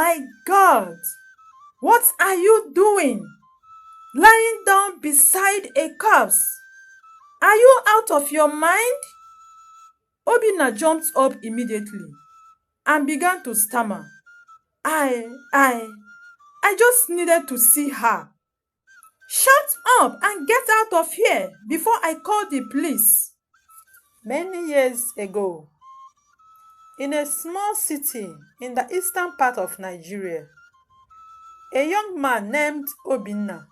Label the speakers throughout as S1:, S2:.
S1: My God! What are you doing? Lying down beside a corpse? Are you out of your mind? Obinna jumped up immediately and began to stammer. I just needed to see her. Shut up and get out of here before I call the police. Many years ago, in a small city in the eastern part of Nigeria, a young man named Obinna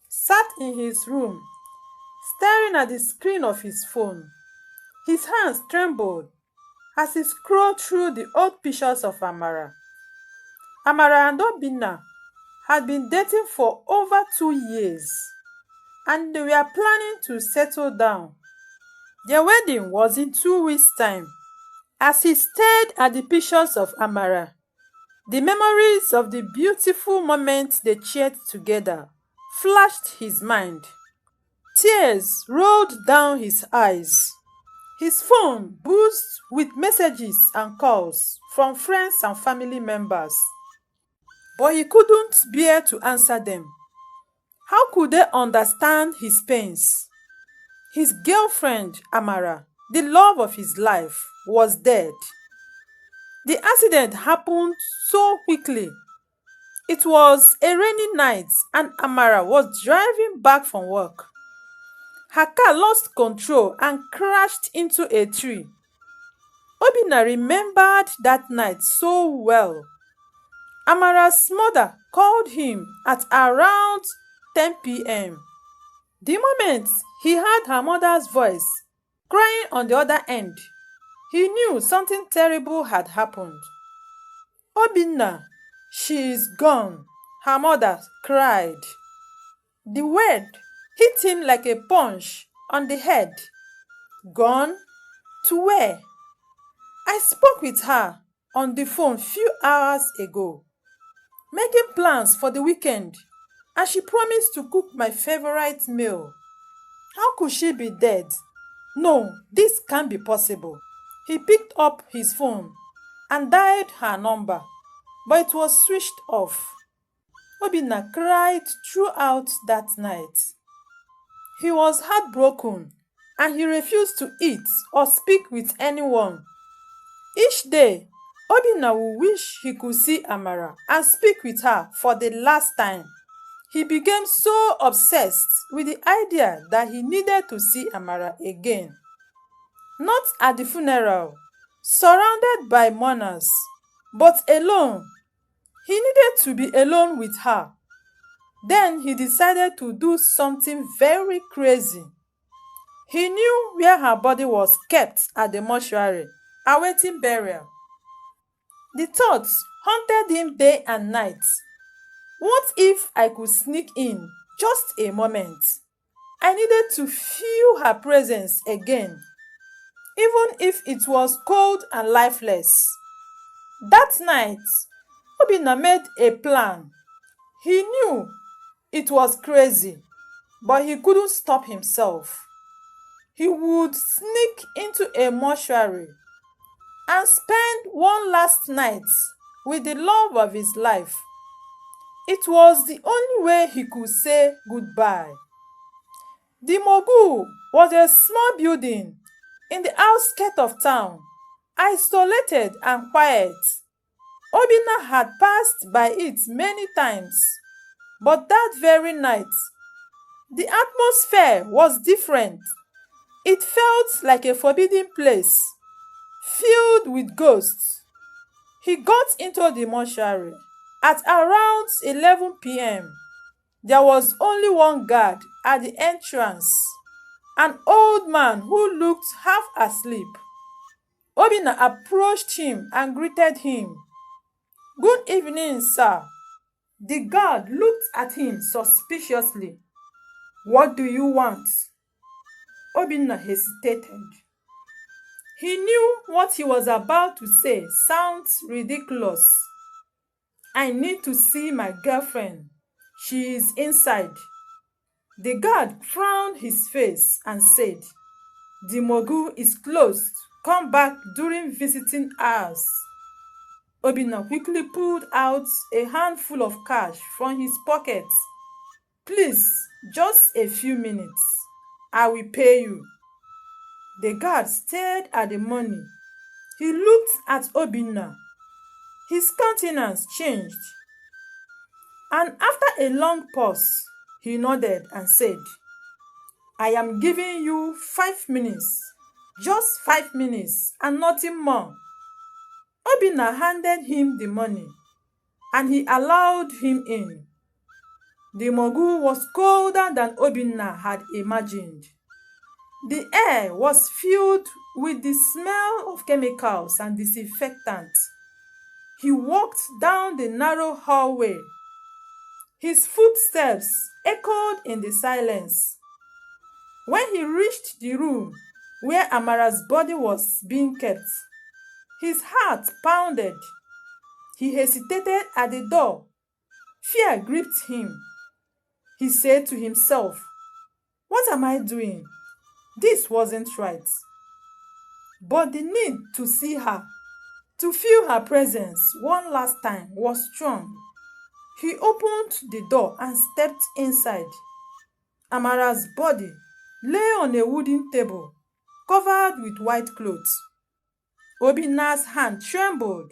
S1: sat in his room, staring at the screen of his phone. His hands trembled as he scrolled through the old pictures of Amara. Amara and Obinna had been dating for over 2 years, and they were planning to settle down. Their wedding was in 2 weeks' time. As he stared at the pictures of Amara, the memories of the beautiful moments they shared together flashed his mind. Tears rolled down his eyes. His phone buzzed with messages and calls from friends and family members, but he couldn't bear to answer them. How could they understand his pains? His girlfriend, Amara, the love of his life, was dead. The accident happened so quickly. It was a rainy night and Amara was driving back from work. Her car lost control and crashed into a tree. Obinna remembered that night so well. Amara's mother called him at around 10 p.m. The moment he heard her mother's voice crying on the other end, he knew something terrible had happened. Obinna, she is gone, her mother cried. The word hit him like a punch on the head. Gone? To where? I spoke with her on the phone few hours ago, making plans for the weekend, and she promised to cook my favorite meal. How could she be dead? No, this can't be possible. He picked up his phone and dialed her number, but it was switched off. Obinna cried throughout that night. He was heartbroken and he refused to eat or speak with anyone. Each day, Obinna would wish he could see Amara and speak with her for the last time. He became so obsessed with the idea that he needed to see Amara again. Not at the funeral, surrounded by mourners, but alone. He needed to be alone with her. Then he decided to do something very crazy. He knew where her body was kept at the mortuary, awaiting burial. The thoughts haunted him day and night. What if I could sneak in just a moment? I needed to feel her presence again, even if it was cold and lifeless. That night, Obinna made a plan. He knew it was crazy, but he couldn't stop himself. He would sneak into a mortuary and spend one last night with the love of his life. It was the only way he could say goodbye. The Morgue was a small building in the outskirts of town, isolated and quiet. Obinna had passed by it many times, but that very night, the atmosphere was different. It felt like a forbidden place, filled with ghosts. He got into the mortuary at around 11 p.m. There was only one guard at the entrance, an old man who looked half asleep. Obinna approached him and greeted him. "Good evening, sir." The guard looked at him suspiciously. "What do you want?" Obinna hesitated. He knew what he was about to say sounds ridiculous. "I need to see my girlfriend. She is inside." The guard frowned his face and said, "The Morgue is closed. Come back during visiting hours." Obinna quickly pulled out a handful of cash from his pocket. Please, just a few minutes. I will pay you. The guard stared at the money. He looked at Obinna. His countenance changed. And after a long pause, he nodded and said, I am giving you 5 minutes. Just 5 minutes and nothing more. Obinna handed him the money and he allowed him in. The Morgue was colder than Obinna had imagined. The air was filled with the smell of chemicals and disinfectants. He walked down the narrow hallway. His footsteps echoed in the silence. When he reached the room where Amara's body was being kept, his heart pounded. He hesitated at the door. Fear gripped him. He said to himself, what am I doing? This wasn't right. But the need to see her, to feel her presence one last time was strong. He opened the door and stepped inside. Amara's body lay on a wooden table, covered with white clothes. Obinna's hand trembled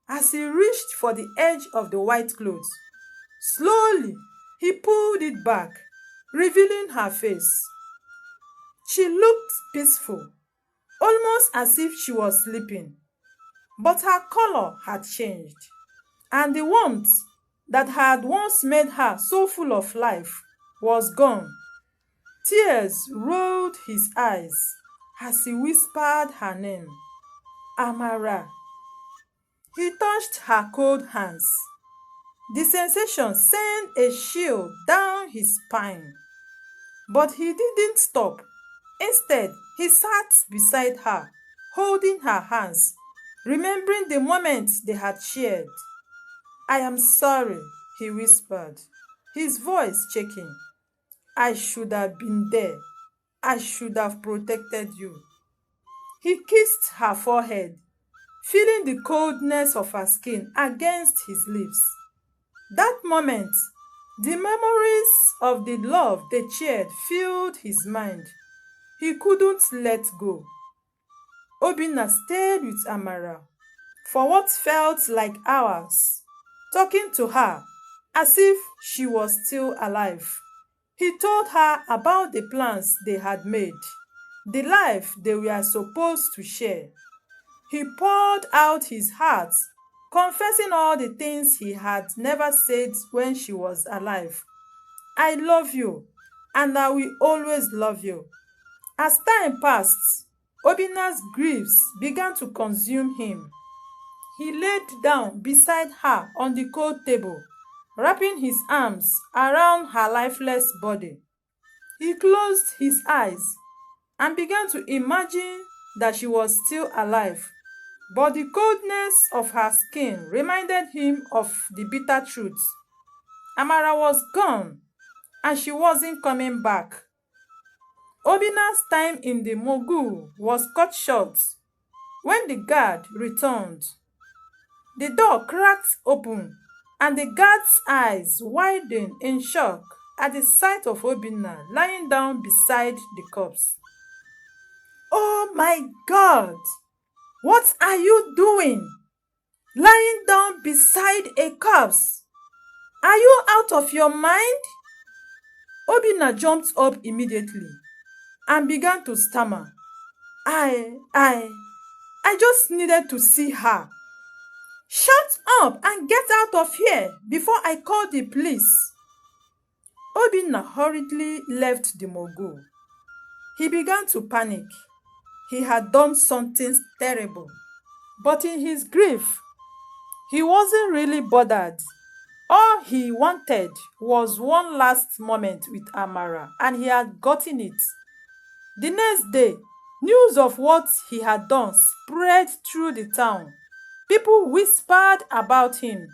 S1: as he reached for the edge of the white clothes. Slowly, he pulled it back, revealing her face. She looked peaceful, almost as if she was sleeping. But her color had changed, and the warmth that had once made her so full of life was gone. Tears rolled his eyes as he whispered her name, Amara. He touched her cold hands. The sensation sent a chill down his spine. But he didn't stop. Instead, he sat beside her, holding her hands, remembering the moments they had shared. I am sorry, he whispered, his voice shaking. I should have been there. I should have protected you. He kissed her forehead, feeling the coldness of her skin against his lips. That moment, the memories of the love they shared filled his mind. He couldn't let go. Obinna stayed with Amara for what felt like hours, talking to her as if she was still alive. He told her about the plans they had made, the life they were supposed to share. He poured out his heart, confessing all the things he had never said when she was alive. I love you, and I will always love you. As time passed, Obinna's griefs began to consume him. He laid down beside her on the cold table, wrapping his arms around her lifeless body. He closed his eyes and began to imagine that she was still alive. But the coldness of her skin reminded him of the bitter truth. Amara was gone, and she wasn't coming back. Obinna's time in the Morgue was cut short when the guard returned. The door cracked open, and the guard's eyes widened in shock at the sight of Obinna lying down beside the corpse. Oh my God! What are you doing? Lying down beside a corpse? Are you out of your mind? Obinna jumped up immediately and began to stammer. I just needed to see her. Shut up and get out of here before I call the police. Obinna hurriedly left the Morgue. He began to panic. He had done something terrible. But in his grief, he wasn't really bothered. All he wanted was one last moment with Amara, and he had gotten it. The next day, news of what he had done spread through the town. People whispered about him,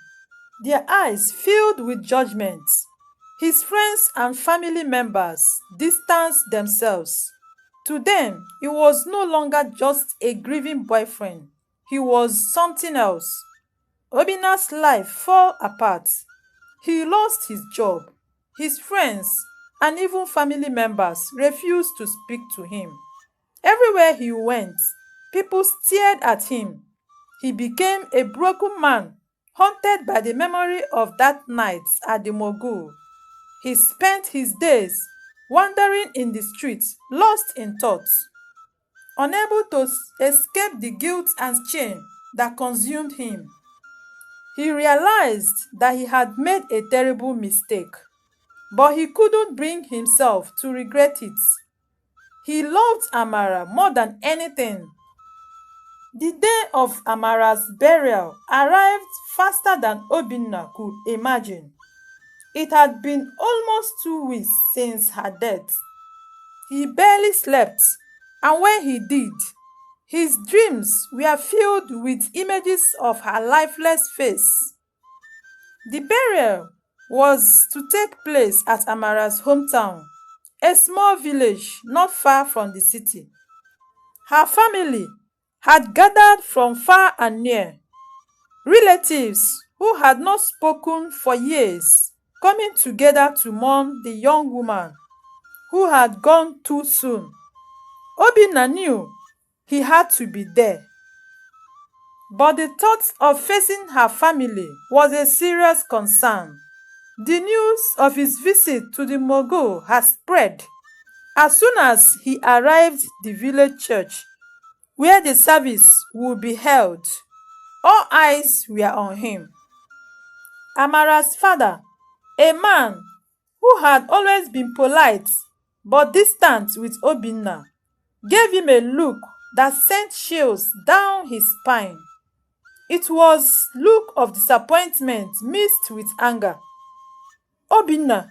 S1: their eyes filled with judgment. His friends and family members distanced themselves. To them, he was no longer just a grieving boyfriend. He was something else. Obinna's life fell apart. He lost his job. His friends and even family members refused to speak to him. Everywhere he went, people stared at him. He became a broken man, haunted by the memory of that night at the Morgue. He spent his days wandering in the streets, lost in thoughts, unable to escape the guilt and shame that consumed him. He realized that he had made a terrible mistake, but he couldn't bring himself to regret it. He loved Amara more than anything. The day of Amara's burial arrived faster than Obinna could imagine. It had been almost 2 weeks since her death. He barely slept, and when he did, his dreams were filled with images of her lifeless face. The burial was to take place at Amara's hometown, a small village not far from the city. Her family had gathered from far and near, relatives who had not spoken for years, coming together to mourn the young woman who had gone too soon. Obinna knew he had to be there, but the thought of facing her family was a serious concern. The news of his visit to the Morgue had spread. As soon as he arrived at the village church, where the service would be held, all eyes were on him. Amara's father, a man who had always been polite but distant with Obinna, gave him a look that sent chills down his spine. It was a look of disappointment mixed with anger. "Obinna,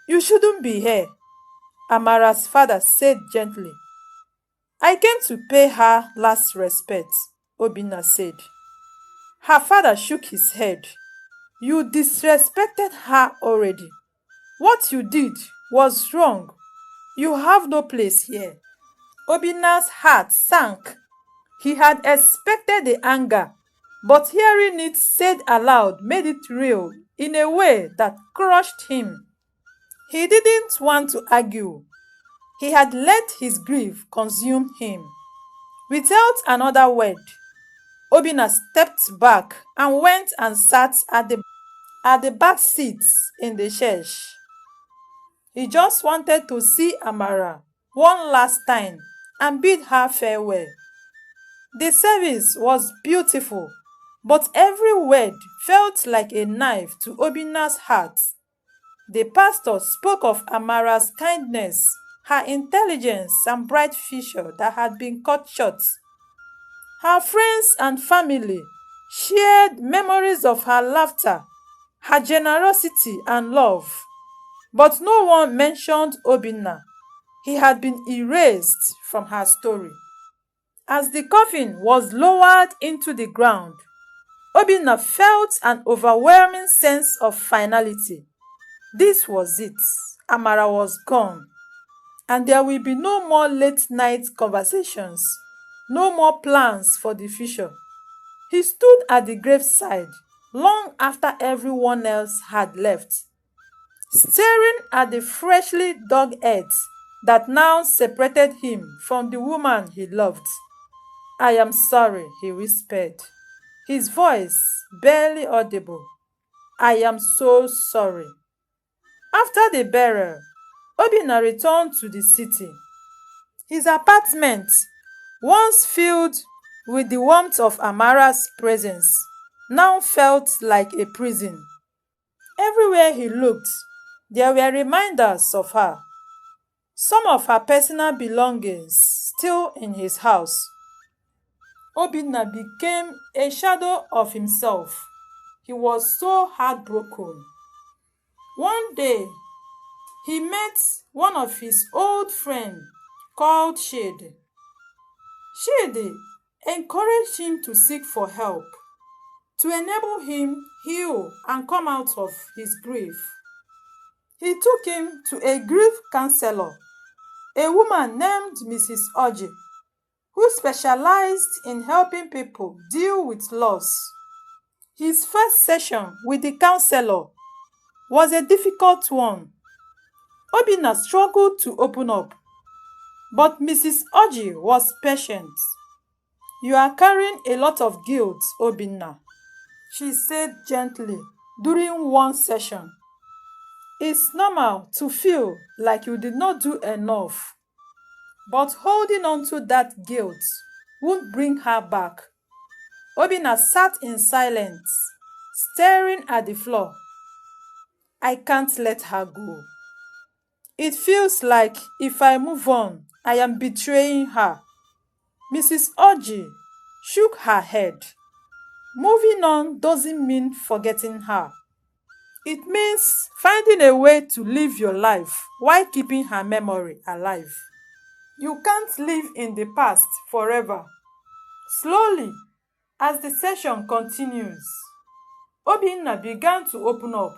S1: you shouldn't be here," Amara's father said gently. "I came to pay her last respect," Obinna said. Her father shook his head. "You disrespected her already. What you did was wrong. You have no place here." Obinna's heart sank. He had expected the anger, but hearing it said aloud made it real in a way that crushed him. He didn't want to argue. He had let his grief consume him. Without another word, Obinna stepped back and went and sat at the back seat in the church. He just wanted to see Amara one last time and bid her farewell. The service was beautiful, but every word felt like a knife to Obinna's heart. The pastor spoke of Amara's kindness, her intelligence and bright future that had been cut short. Her friends and family shared memories of her laughter, her generosity and love. But no one mentioned Obinna. He had been erased from her story. As the coffin was lowered into the ground, Obinna felt an overwhelming sense of finality. This was it. Amara was gone. And there will be no more late-night conversations, no more plans for the future. He stood at the graveside long after everyone else had left, staring at the freshly dug earth that now separated him from the woman he loved. "I am sorry," he whispered, his voice barely audible. "I am so sorry." After the burial, Obinna returned to the city. His apartment, once filled with the warmth of Amara's presence, now felt like a prison. Everywhere he looked, there were reminders of her. Some of her personal belongings still in his house. Obinna became a shadow of himself. He was so heartbroken. One day, he met one of his old friends called Shade. Shade encouraged him to seek for help, to enable him heal and come out of his grief. He took him to a grief counselor, a woman named Mrs. Oji, who specialized in helping people deal with loss. His first session with the counselor was a difficult one. Obinna struggled to open up, but Mrs. Orji was patient. "You are carrying a lot of guilt, Obinna," she said gently during one session. "It's normal to feel like you did not do enough, but holding on to that guilt won't bring her back." Obinna sat in silence, staring at the floor. "I can't let her go. It feels like if I move on, I am betraying her." Mrs. Orji shook her head. "Moving on doesn't mean forgetting her. It means finding a way to live your life while keeping her memory alive. You can't live in the past forever." Slowly, as the session continues, Obinna began to open up.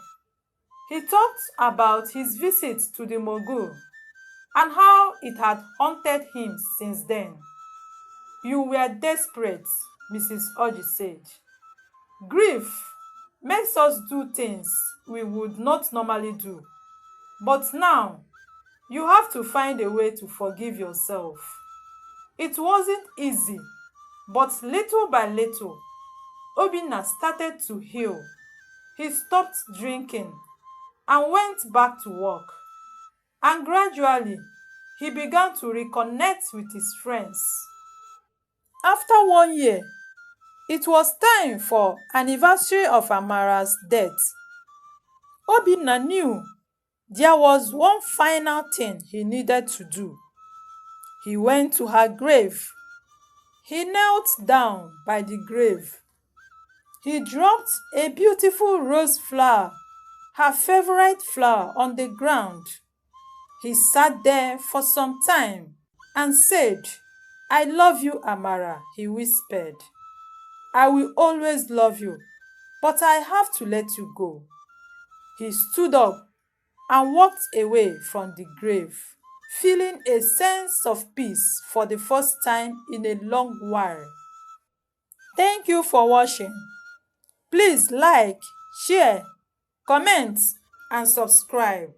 S1: He talked about his visit to the Morgue and how it had haunted him since then. "You were desperate," Mrs. Orji said. "Grief makes us do things we would not normally do. But now, you have to find a way to forgive yourself." It wasn't easy, but little by little, Obinna started to heal. He stopped drinking and went back to work. And gradually, he began to reconnect with his friends. After 1 year, it was time for anniversary of Amara's death. Obinna knew there was one final thing he needed to do. He went to her grave. He knelt down by the grave. He dropped a beautiful rose flower, her favorite flower, on the ground. He sat there for some time and said, "I love you, Amara," he whispered. "I will always love you, but I have to let you go." He stood up and walked away from the grave, feeling a sense of peace for the first time in a long while. Thank you for watching. Please like, share, comment, and subscribe.